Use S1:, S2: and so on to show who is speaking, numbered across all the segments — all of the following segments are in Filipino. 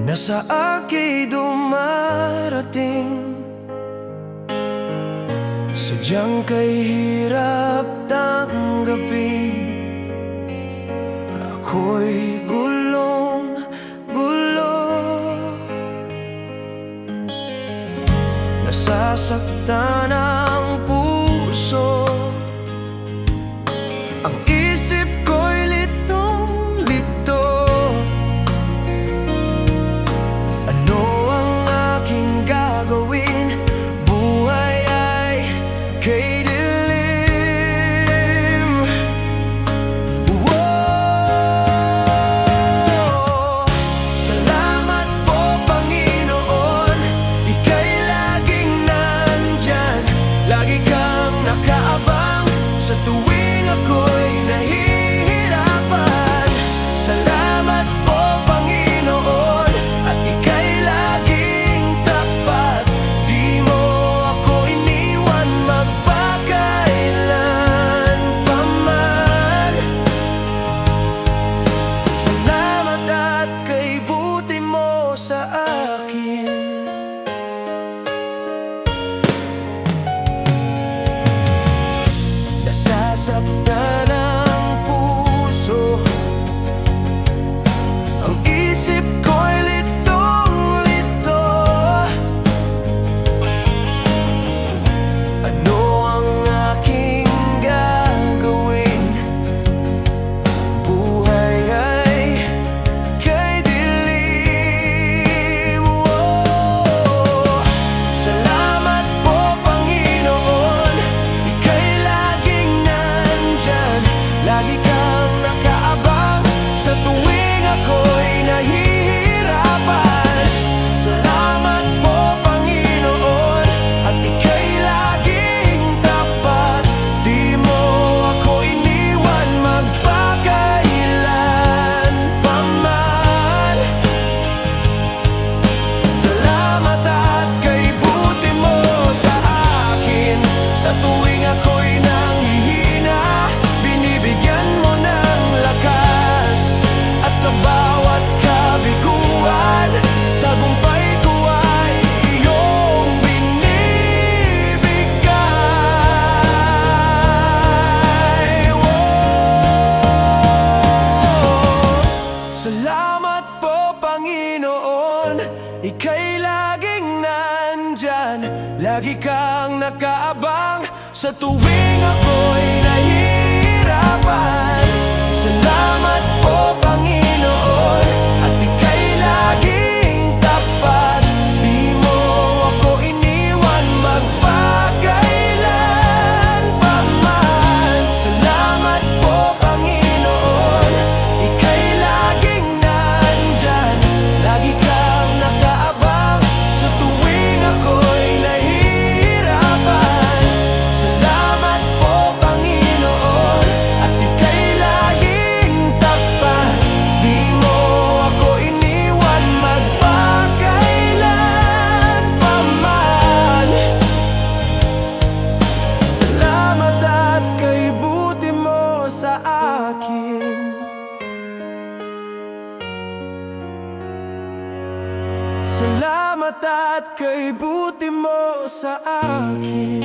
S1: na sa akin dumarating. Sadyang kay hirap tanggapin, ako'y gulong-gulo. Nasasaktan ang puso, ang isip ko'y litong-lito. Ano ang aking gagawin? Buhay ay kay dilim. Whoa! Salamat po, Panginoon, Ika'y laging nandyan. Lagi kang nakaabang sa tuwing ako'y nahihirapan. Salamat po, Panginoon, at Ika'y laging tapat. Di mo ako iniwan magpakailan pa man. Salamat at kay buti mo sa akin. Nasasaktan ang puso, ang isip ko'y litong-lito. Ano ang aking gagawin? Buhay ay kay dilim. Whoa! Salamat po, Panginoon, Ika'y laging nandyan. Lagi kang nakaabang sa tuwing ako'y nahihirapan. Salamat po, Panginoon, at Ika'y laging tapat. Di mo ako iniwan magpakailan pa man. Salamat at kay buti mo sa akin. Sa tuwing ako'y nanghihina, binibigyan mo ng lakas. At sa bawat kabiguan, tagumpay ko ay iyong binibigay. Whoa! Salamat po, Panginoon, Ika'y laging nandyan. Lagi kang nakaabang sa tuwing ako'y nahihirapan. Salamat po, Panginoon, at Ika'y laging tapat. Di mo ako iniwan magpakailan pa man. Salamat po, Panginoon, Ika'y laging nandyan. Lagi kang nakaabang sa tuwing ako'y nahihirapan. Salamat po, Panginoon, at Ika'y laging tapat. Di mo ako iniwan magpakailan pa man. Salamat at kay buti mo sa akin. Salamat at kay buti mo sa akin.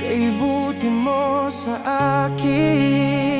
S1: Kay buti mo sa akin.